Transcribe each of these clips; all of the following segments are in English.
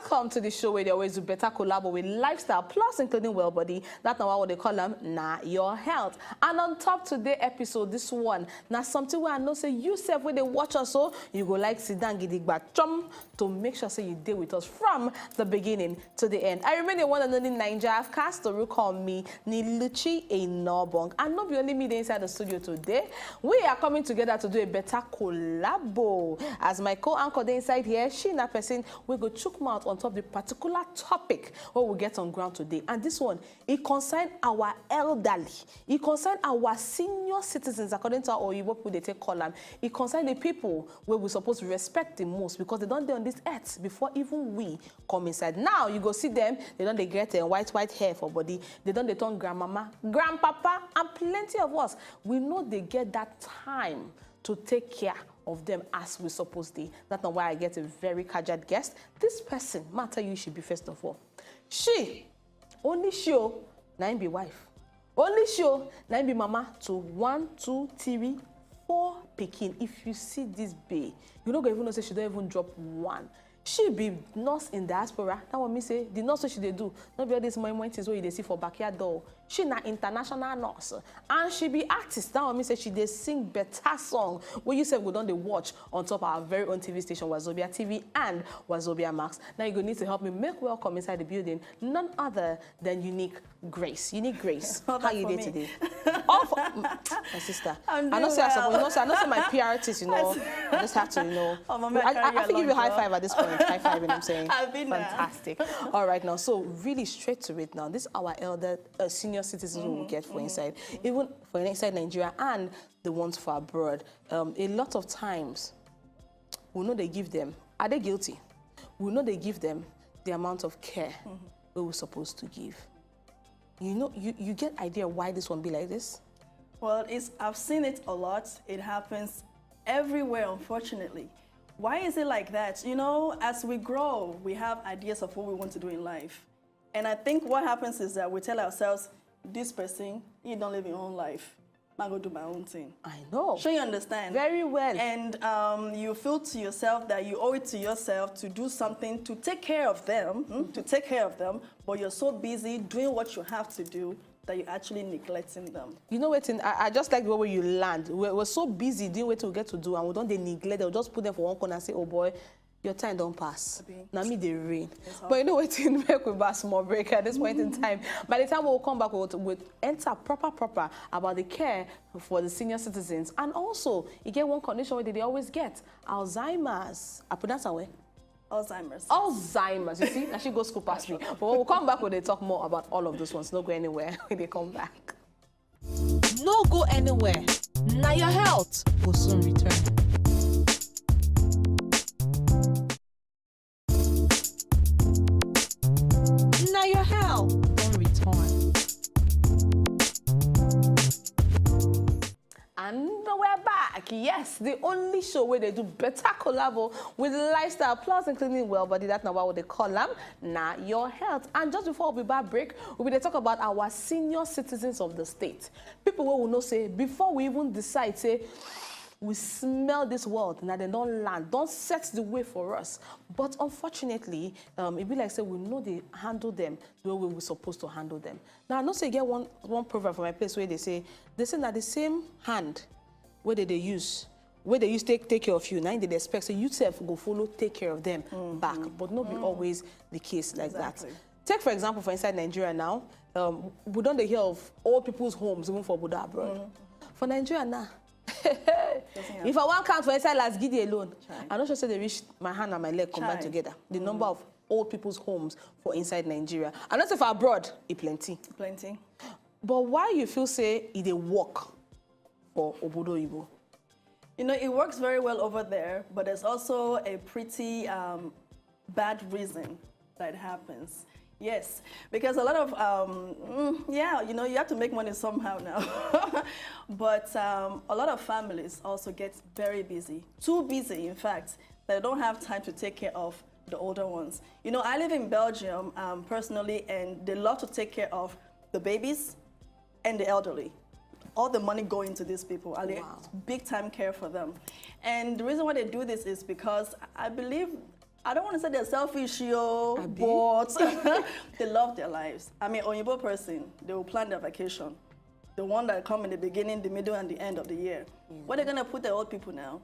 Welcome to the show where they always do better collab with lifestyle plus including well body. That's not what they call them, your health. And on top today episode, this one, now something where I know say you self when they watch us, so you go like sit down, get back chum to make sure say you deal with us from the beginning to the end. I remain the one and only Nigeria. I've cast the rook on me, Niluchi Enobong. And not be only me inside the studio today. We are coming together to do a better collabo. As my co-anchor inside here, she and that person we go chook mouth on top of the particular topic what we get on ground today. And this one, it concerns our elderly. It concerns our senior citizens, according to our Oyibo people they take column. It concerns the people where we're supposed to respect the most because they don't do on this earth before even we come inside. Now you go see them, they don't they get white hair for body, they don't they turn grandmama, grandpapa, and plenty of us. We know they get that time to take care of them as we're supposed to. That's not why I get a very casual guest. This person, matter you should be first of all. She, only show, 9 be wife. Only show, 9 be mama to 1, 2, 3, 4 pikin. If you see this babe, you don't even know say she don't even drop one. She be nurse in diaspora. That what me say. The nurse what she they do. Not be all these morning things what they see for backyard door. She na international nurse. And she be artist. That what me say she they sing better song. What you said we don't they watch on top of our very own TV station, Wazobia TV and Wazobia Max. Now you're going to need to help me make welcome inside the building. None other than Unique Grace. Unique Grace. How you did today? My sister. I know say I know say my PR artist, you know. I just have to, you know. I have to give you a high five at this point. High five, and I'm saying fantastic. All right, now, so really straight to it now. This is our elder senior citizens we get for inside, even for inside Nigeria and the ones for abroad. A lot of times, we know they give them. Are they guilty? We know they give them the amount of care we were supposed to give. You know, you get idea why this one be like this? Well, I've seen it a lot. It happens everywhere, unfortunately. Why is it like that? You know, as we grow, we have ideas of what we want to do in life. And I think what happens is that we tell ourselves, this person, you don't live your own life. I'm going to do my own thing. I know. Sure you understand? Very well. And you feel to yourself that you owe it to yourself to do something to take care of them, but you're so busy doing what you have to do that you're actually neglecting them. You know what, I just like the way you land. We're so busy doing what we get to do, and we don't they neglect. They'll just put them for one corner and say, oh boy, your time don't pass. Now me they rain. But you know what, in make with a small break at this point in time. By the time we'll come back, we'll enter proper about the care for the senior citizens. And also, you get one condition where they always get Alzheimer's. I pronounce that way. Alzheimer's, you see? Now she goes school past me. But when we'll come back, we'll talk more about all of those ones. No go anywhere when they come back. No go anywhere. Now your health will soon return. Now your health will return. And we're back. Yes, the only show where they do better collabo with lifestyle plus including well body. That's not what they call them. Now your health. And just before we back break, we'll be talk about our senior citizens of the state. People will know say before we even decide say we smell this world, now they don't land, don't set the way for us. But unfortunately, it be like say we know they handle them the way we were supposed to handle them. Now I know say get one proverb from my place where they say that the same hand where they use take care of you, now they expect so you self go follow take care of them back, but not be always the case like that. Take for example for inside Nigeria now, we don't hear of old people's homes even for Buddha abroad. For Nigeria now. If I want count for inside last giddy alone, I'm not sure say they reach my hand and my leg combined together. The number of old people's homes for inside Nigeria. I'm not say for abroad, it's plenty. Plenty. But why you feel say it a work for Obodo Igbo? You know, it works very well over there, but there's also a pretty bad reason that happens. Yes, because a lot of, you know, you have to make money somehow now. But a lot of families also get very busy, too busy, in fact, that they don't have time to take care of the older ones. You know, I live in Belgium personally, and they love to take care of the babies and the elderly. All the money going to these people, big time care for them. And the reason why they do this is because I believe I don't want to say they're selfish, but they love their lives. I mean, Onyibo person, they will plan their vacation. The one that come in the beginning, the middle, and the end of the year. Where they gonna put the old people now?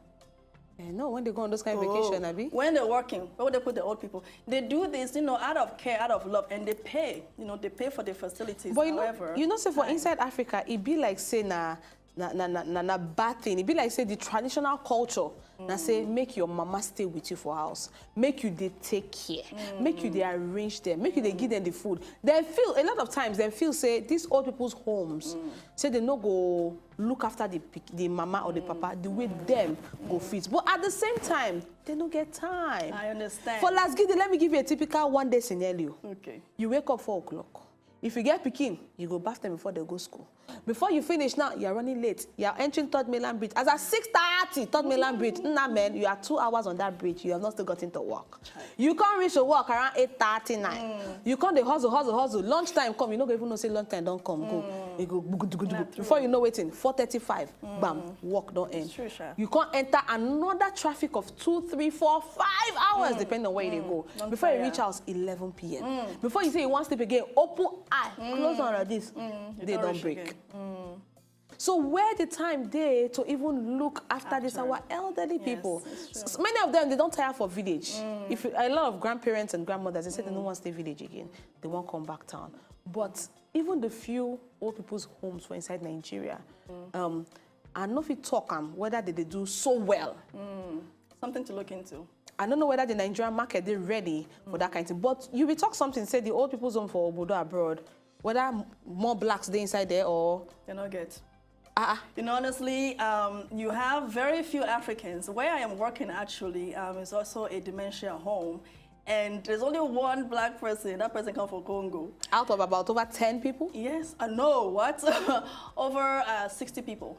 No, when they go on those kind of vacation, Abby. When they're working, where would they put the old people? They do this, out of care, out of love, and they pay. They pay for the facilities. But however, say for inside Africa, it be like say na bad thing. It be like say the traditional culture. Now say make your mama stay with you for house, make you they take care, make you they arrange them, make you they give them the food. They feel a lot of times they feel say these old people's homes say they no go look after the mama or the papa the way them go fit. But at the same time, they don't get time. I understand. For last gidi, let me give you a typical one-day scenario. Okay. You wake up 4 o'clock. If you get pikin, you go bath them before they go school. Before you finish now, you're running late. You're entering Third Mainland Bridge. As at 6:30, Third Mainland Bridge. Nah, man, you are 2 hours on that bridge. You have not still gotten to work. You can't reach your work around 8:39. You can't hustle. Lunchtime come. You don't even know say lunchtime don't come. Go. You go. Before you know waiting, 4:35. Bam, work don't end. True, sure. You can't enter another traffic of 2, 3, 4, 5 hours, depending on where you go. Before you reach house, 11 p.m. Before you say you want to sleep again, open eye, close on like this. They don't break. So where the time there to even look after this our elderly people? So many of them, they don't tire for village. If a lot of grandparents and grandmothers, they say they don't want to stay village again. They won't come back town. But even the few old people's homes for inside Nigeria, I know if you talk whether they do so well. Something to look into. I don't know whether the Nigerian market they're ready for that kind of thing. But you will talk something, say the old people's home for Obodo abroad, whether more blacks they inside there or they not get. Honestly, you have very few Africans. Where I am working actually is also a dementia home. And there's only one black person. That person comes from Congo. Out of about over 10 people? Yes. No, what? Over 60 people.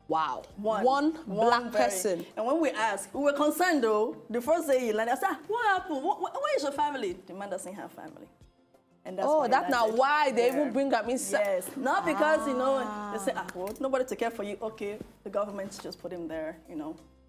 Wow. One black person. And when we asked, we were concerned though. The first day he landed, I said, what happened? Where is your family? The man doesn't have family. And that's that's now why they even bring up inside. Yes, not because, they say, well, nobody to care for you. Okay, the government just put him there,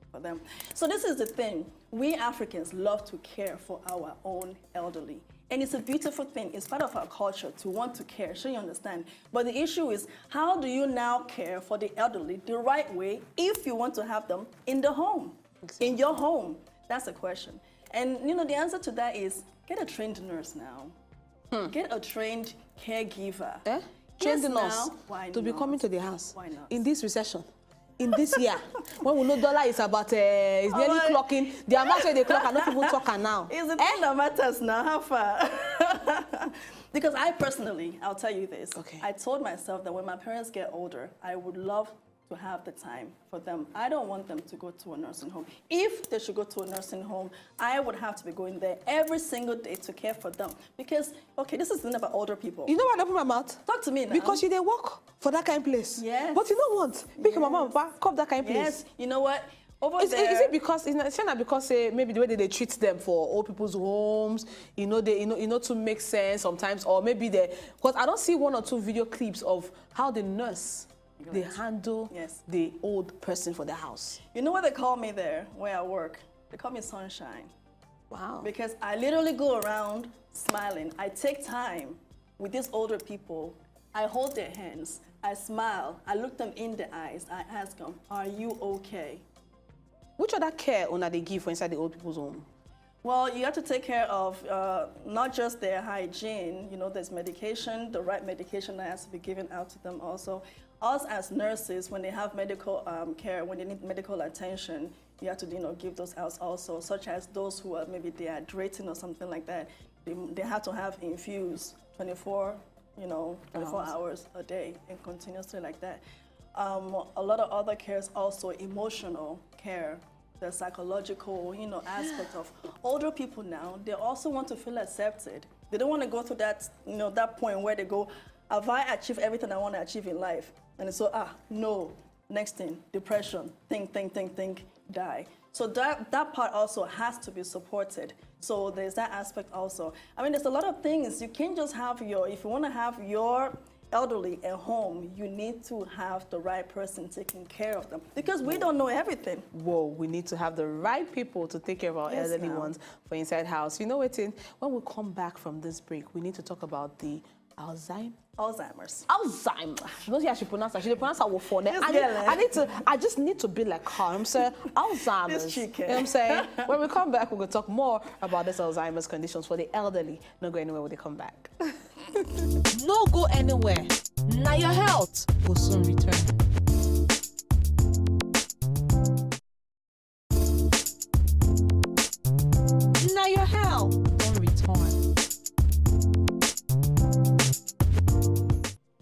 for them. So this is the thing. We Africans love to care for our own elderly. And it's a beautiful thing. It's part of our culture to want to care, sure you understand. But the issue is, how do you now care for the elderly the right way if you want to have them in the home, in your home? That's the question. And, the answer to that is, get a trained nurse now. Get a trained caregiver. Trained nurse to be coming to the house. Why not? In this recession, in this year, when we know dollar is about, it's nearly clocking. The amount where they clock, and no people talking now. It's the thing that matters now, how far? Because I personally, I'll tell you this. Okay. I told myself that when my parents get older, I would love to have the time for them. I don't want them to go to a nursing home. If they should go to a nursing home, I would have to be going there every single day to care for them. Because, this is the thing about older people. You know what I open my mouth? Talk to me now. Because you they work for that kind of place. Yes. But you know what? Make your mama and papa come that kind of place. Yes. You know what? Is it because it's not because maybe the way they treat them for old people's homes, to make sense sometimes, or maybe because I don't see 1 or 2 video clips of how the nurse they handle the old person for the house. You know what they call me there where I work? They call me Sunshine. Wow. Because I literally go around smiling. I take time with these older people. I hold their hands. I smile. I look them in the eyes. I ask them, are you okay? Which other care they give for inside the old people's home? Well, you have to take care of not just their hygiene. There's medication, the right medication that has to be given out to them also. Us as nurses, when they have medical care, when they need medical attention, you have to give those out also, such as those who are maybe dehydrating or something like that. They have to have infused 24 hours a day and continuously like that. A lot of other cares also emotional care, the psychological aspect of older people now. They also want to feel accepted. They don't want to go to that that point where they go, have I achieved everything I want to achieve in life? And so no, next thing, depression, think, die. So that part also has to be supported. So there's that aspect also. I mean, there's a lot of things. You can't just have if you want to have your elderly at home, you need to have the right person taking care of them because we don't know everything. Whoa, we need to have the right people to take care of our elderly ones for inside house. You know what, when we come back from this break, we need to talk about the Alzheimer's. Don't see how she pronounce that. She pronounce her for I just need to be like her. I'm saying Alzheimer's. You know what I'm saying? When we come back, we're going to talk more about this Alzheimer's conditions for the elderly. Don't go anywhere when they come back. No go anywhere. Now your health will soon return. Now your health will return.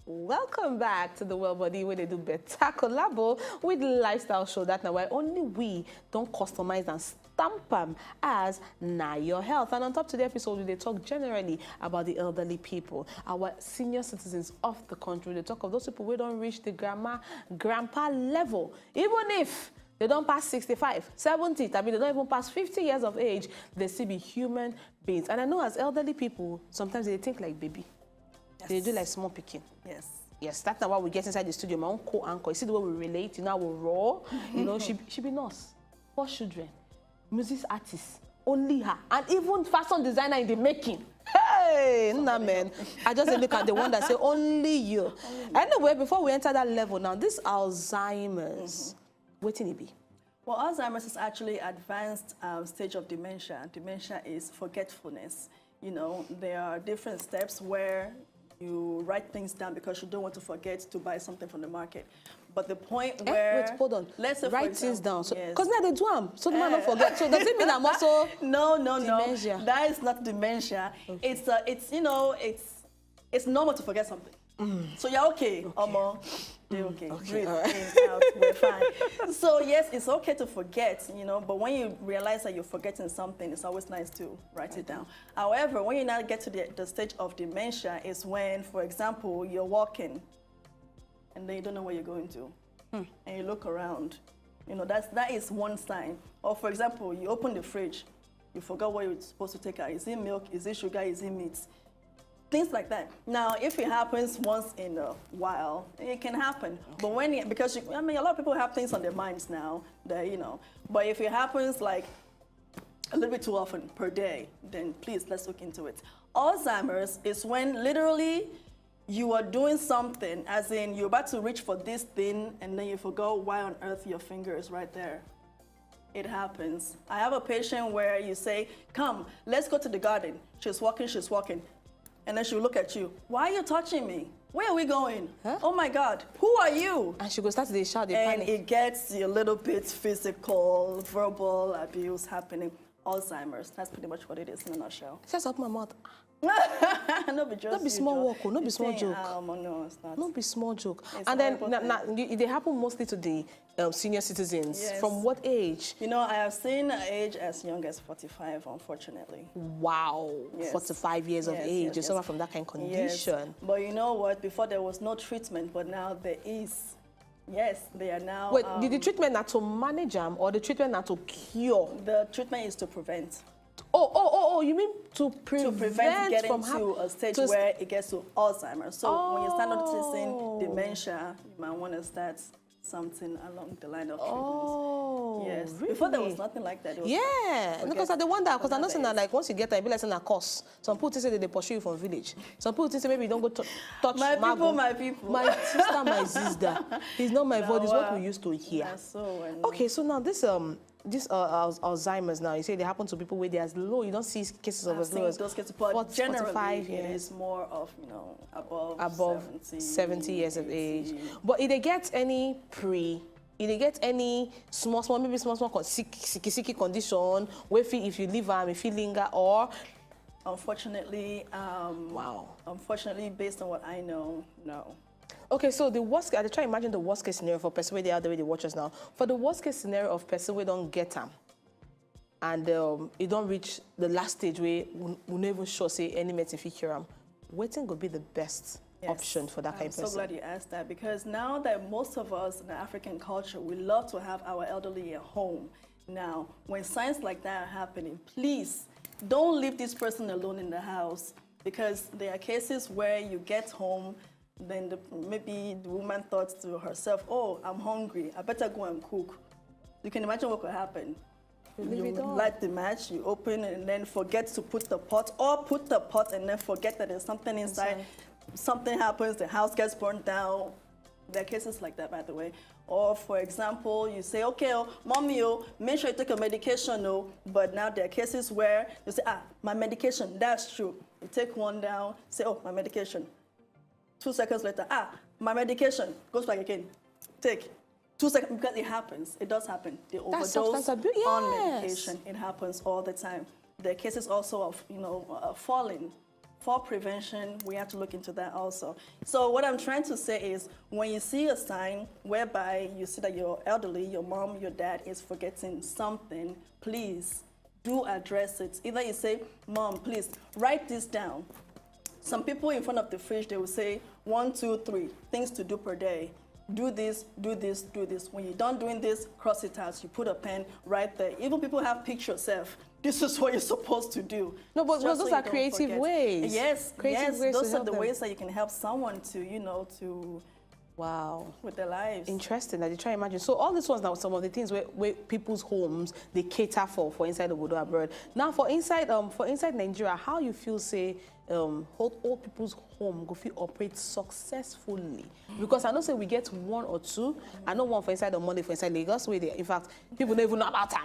Welcome back to the Well Body, where they do better collabo with the lifestyle show that now why only we don't customize and stamp them as Now Your Health. And on top of the episode, they talk generally about the elderly people, our senior citizens of the country. They talk of those people who don't reach the grandpa level, even if they don't pass 65, 70, I mean, they don't even pass 50 years of age, they still be human beings. And I know as elderly people, sometimes they think like baby. Yes. They do like small picking. Yes. Yes, that's not why we get inside the studio. My own co-anchor, you see the way we relate, you know, we raw. You know, she be nurse, 4 children, music artist, only her, and even fashion designer in the making. Hey, nah, man. I just look at the one that say only you. Anyway, before we enter that level now, this Alzheimer's, what can it be? Well, Alzheimer's is actually advanced stage of dementia. Dementia is forgetfulness. You know, there are different steps where you write things down because you don't want to forget to buy something from the market. But the point where... Wait, hold on. Let's say, write things down. Because yes. now they do them, so the man don't forget. So does it mean I'm also... No. Dementia? That is not dementia. Okay. It's you know, it's normal to forget something. So you're okay. Okay. Breathe in, out, we're fine. So yes, it's okay to forget, you know, but when you realize that you're forgetting something, it's always nice to write it down. However, when you now get to the stage of dementia is when, for example, you're walking and then you don't know where you're going to. And you look around. You know, that is one sign. Or for example, you open the fridge, you forgot what you're supposed to take out. Is it milk? Is it sugar? Is it meat? Things like that. Now, if it happens once in a while, it can happen. But when I mean, a lot of people have things on their minds now that, you know, but if it happens like a little bit too often per day, then please, let's look into it. Alzheimer's is when literally you are doing something, as in you're about to reach for this thing and then you forgot why on earth your finger is right there. It happens. I have a patient where you say, come, let's go to the garden. She's walking. And then she'll look at you. Why are you touching me? Where are we going? Huh? Oh my God, who are you? And she goes start to shout, and it gets a little bit physical, verbal abuse happening. Alzheimer's, that's pretty much what it is in a nutshell. Just open my mouth. No be small walk, no be small joke. No, it's not. No be small joke. It's and then they happen mostly to the senior citizens. Yes. From what age? You know, I have seen an age as young as 45, unfortunately. Wow, yes. 45 years of age. Yes, You're someone from that kind of condition. Yes. But you know what? Before there was no treatment, but now there is. Yes, they are now. Wait, did the treatment not to manage them or the treatment not to cure? The treatment is to prevent. Oh, you mean to prevent getting from to a stage where it gets to Alzheimer's. So when you start noticing dementia, you might want to start something along the line of treatment. Yes. Really? Before there was nothing like that. Because I wonder, because I know that like once you get there, it be like saying a course. Some people say that they pursue you from village. Some people say maybe you don't go touch my marble. My people. My sister, my sister. It's not my voice, it's what we used to hear. Okay, so now this Alzheimer's now, you say they happen to people where they're as low. You don't see cases of as low as those cases, but generally 45 it is more of, you know, above 70 years of age. But if they get any small, maybe small sicky condition, where if you leave them, if you linger, or unfortunately, unfortunately, based on what I know, no. Okay, so the worst case, I try to imagine the worst case scenario for person where they are the way they watch us now. For the worst case scenario of person where don't get them, and you don't reach the last stage where we never even sure say any medicine fit cure them, waiting could be the best option for that kind of person. I'm so glad you asked that, because now that most of us in the African culture, we love to have our elderly at home. Now, when signs like that are happening, please don't leave this person alone in the house, because there are cases where you get home then maybe the woman thought to herself, oh, I'm hungry, I better go and cook. You can imagine what could happen. You light the match, you open it, and then forget to put the pot, or put the pot and then forget that there's something inside. Something happens, the house gets burned down. There are cases like that, by the way. Or, for example, you say, okay, oh, mommy, oh, make sure you take your medication, oh. But now there are cases where you say, my medication, that's true. You take one down, say, oh, my medication. 2 seconds later, my medication, goes back again. Take 2 seconds, because it happens. It does happen. They overdose on medication. It happens all the time. There are cases also of, falling. For prevention, we have to look into that also. So what I'm trying to say is, when you see a sign whereby you see that your elderly, your mom, your dad is forgetting something, please do address it. Either you say, Mom, please write this down. Some people in front of the fridge, they will say 1, 2, 3 things to do per day. Do this, do this, do this. When you're done doing this, cross it out. You put a pen right there. Even people have pictures of, this is what you're supposed to do. No, but those are creative ways. Yes, those are the ways that you can help someone to, to wow, with their lives. Interesting that you try to imagine. So all these ones now, some of the things where people's homes they cater for inside the Obodo abroad. Now for inside Nigeria, how you feel say old people's home go fit operate successfully? Because I know say we get one or two. I know one for inside the Monday for inside Lagos where they, in fact, people don't even know about them.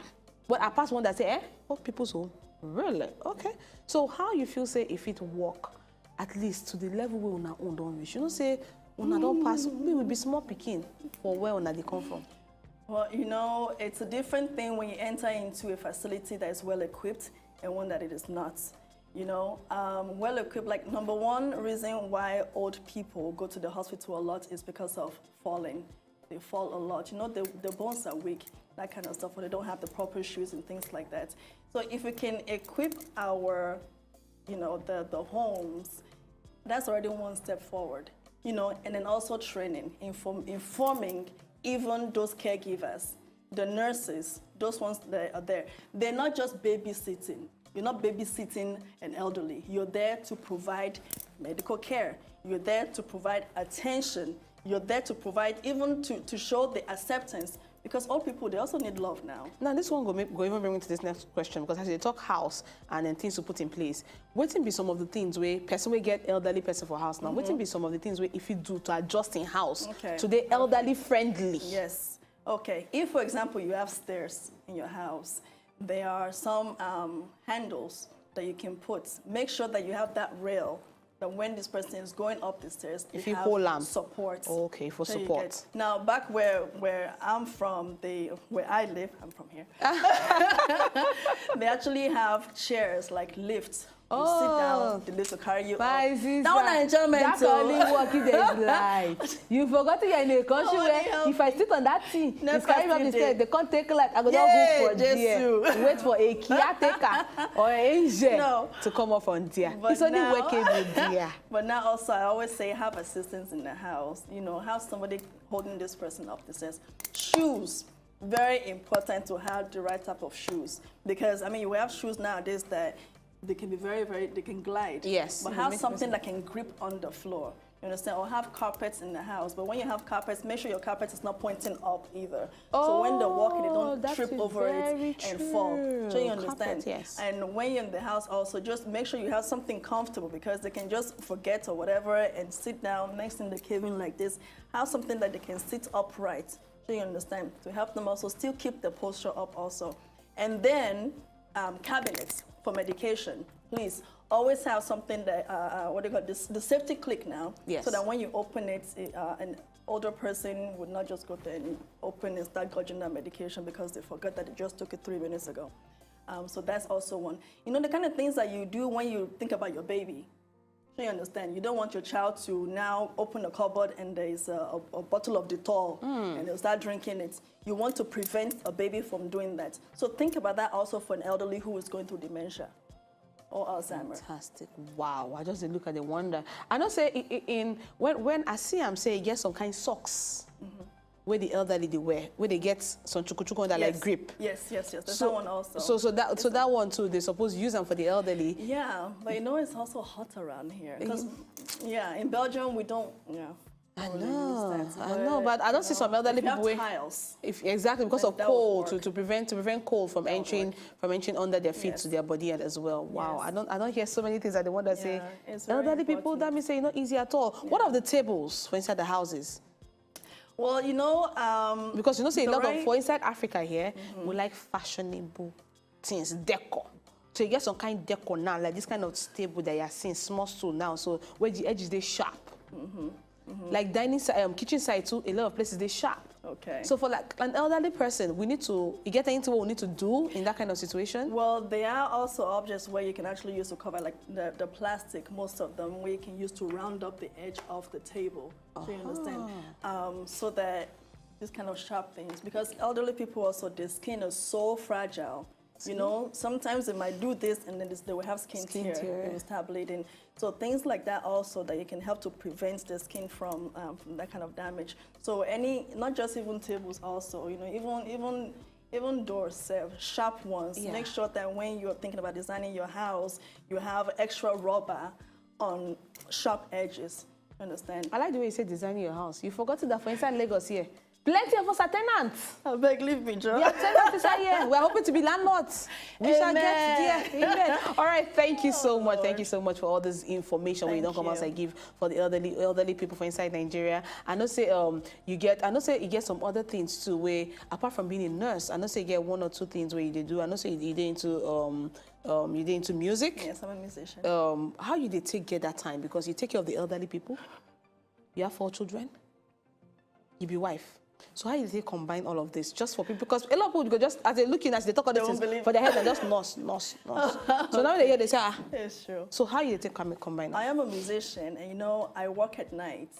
But I pass one that say, old people's home, really? Okay. So how you feel say if it work at least to the level where una own don't reach? You know say una don't pass, we will be small picking for where una they come from. Well, it's a different thing when you enter into a facility that is well equipped and one that it is not. Well equipped, like number one reason why old people go to the hospital a lot is because of falling. They fall a lot. The bones are weak, that kind of stuff, or they don't have the proper shoes and things like that. So if we can equip our, the homes, that's already one step forward. And then also training, informing even those caregivers, the nurses, those ones that are there. They're not just babysitting. You're not babysitting an elderly. You're there to provide medical care. You're there to provide attention. You're there to provide, even to show the acceptance, because old people, they also need love now. Now, this one go even bring me to this next question, because as they talk house and then things to put in place, what can be some of the things where person will get elderly person for house now? What can be some of the things where if you do to adjust in house to the elderly friendly? Yes. Okay. If, for example, you have stairs in your house, there are some handles that you can put. Make sure that you have that rail, that when this person is going up the stairs, if you hold them, support. Okay, for support. Now, back where I'm from, where I live, I'm from here. They actually have chairs like lifts. You sit down, the lift will carry you up. That one enjoyment. That's only working there's life. You forgot you're in a country where if I sit on that thing, it's carrying up the stairs. They can't take like I go down go for there. Wait for a caretaker or an angel to come up on there. It's only working with there. But now also I always say have assistants in the house. Have somebody holding this person up the stairs. Shoes. Very important to have the right type of shoes, because we have shoes nowadays that they can be they can glide. Yes. But have something that can grip on the floor. You understand? Or have carpets in the house. But when you have carpets, make sure your carpet is not pointing up either. So when they're walking, they don't trip over it and fall. So you understand? Carpet, yes. And when you're in the house also, just make sure you have something comfortable, because they can just forget or whatever and sit down next in the cabin like this. Have something that they can sit upright. So you understand? To help them also still keep the posture up also. And then cabinets for medication. Please always have something that what do you call this? The safety click now. Yes. So that when you open it, an older person would not just go there and open and start gorging that medication because they forgot that they just took it 3 minutes ago. So that's also one. The kind of things that you do when you think about your baby. So you understand, you don't want your child to now open a cupboard and there's a bottle of Dettol and they'll start drinking it. You want to prevent a baby from doing that. So think about that also for an elderly who is going through dementia or Alzheimer's. Fantastic. Wow. I just look at the wonder. I don't say when I see I'm saying get some kind of socks. where the elderly they wear, where they get some chukuchuku that like grip. Yes. There's that one also. So that one too, they supposed to use them for the elderly. Yeah, but you know it's also hot around here. Because, in Belgium we don't, I know, but I don't see some elderly people wear tiles. Exactly because of cold to prevent cold from entering under their feet to their body as well. Wow, Yes. I don't hear so many things that they want to say. Elderly people, that means say not easy at all. Yeah. What of the tables for inside the houses? Well, because say a lot of for inside Africa here, we like fashionable things, decor. So you get some kind of decor now, like this kind of table that you are seeing, small stool now. So where the edges they sharp. Like dining side, kitchen side too, a lot of places they sharp. Okay. So for like an elderly person, we need to, you get into what we need to do in that kind of situation? Well, there are also objects where you can actually use to cover, like the plastic, most of them, where you can use to round up the edge of the table. So you understand? So that these kind of sharp things, because elderly people also, their skin is so fragile. You know, sometimes they might do this and then they will have skin tear. They will start bleeding. So things like that also that you can help to prevent the skin from that kind of damage. So not just even tables also, even doors, sharp ones. Yeah. Make sure that when you're thinking about designing your house, you have extra rubber on sharp edges. Understand? I like the way you say designing your house. You forgot that for inside Lagos here. Plenty of us are tenants. I beg, leave me, Joe. We are tenants here. We are hoping to be landlords. We shall get there. Amen. All right, thank you so much. Thank you so much for all this information we don't come outside give for the elderly people for inside Nigeria. I know say you get some other things too where apart from being a nurse, I know say you get one or two things where you do. I know say you did into music. Yes, I'm a musician. How you did get that time? Because you take care of the elderly people. You have 4 children. You be wife. So how do they combine all of this just for people? Because a lot of people go just as they're looking, as they talk all this things for their head and just nurse. So now they hear, they say, It's true. So how do they combine? I am a musician, and I work at night.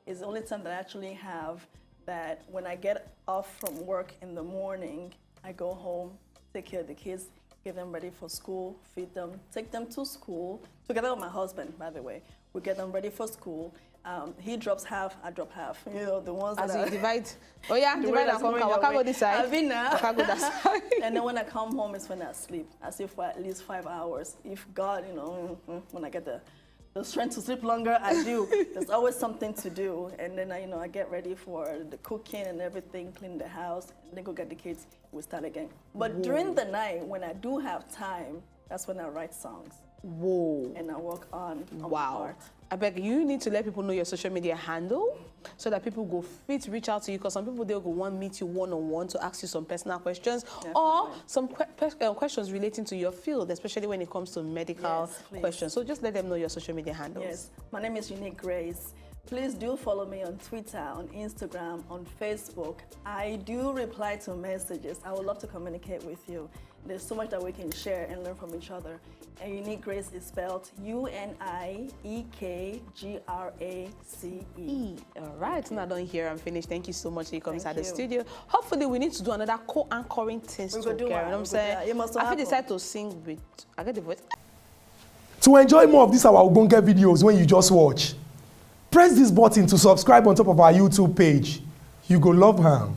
It's the only time that I actually have that when I get off from work in the morning, I go home, take care of the kids, get them ready for school, feed them, take them to school, together with my husband, by the way. We get them ready for school. He drops half, I drop half. The ones that you divide. Oh yeah, divide and conquer. I can't go this side. I can't go that side. And then when I come home, it's when I sleep. I sleep for at least 5 hours. If God, when I get the strength to sleep longer, I do. There's always something to do. And then I get ready for the cooking and everything, clean the house, and then go get the kids. We start again. But during the night, when I do have time, that's when I write songs. Whoa. And I work on wow. art. I beg you need to let people know your social media handle so that people go fit reach out to you, because some people they'll go want to meet you one-on-one to ask you some personal questions. Definitely. Or some questions relating to your field, especially when it comes to medical questions. So just let them know your social media handles. Yes, my name is Unique Grace. Please do follow me on Twitter, on Instagram, on Facebook. I do reply to messages. I would love to communicate with you. There's so much that we can share and learn from each other. And Unique Grace is spelled UNIEKGRACE. All right, now don't hear I'm finished. Thank you so much for coming inside the studio. Hopefully, we need to do another co-anchoring things together. You know what I'm saying? I decide to sing with. I get the voice. To enjoy more of these our Ogbonge videos when you just watch, press this button to subscribe on top of our YouTube page. You go love her.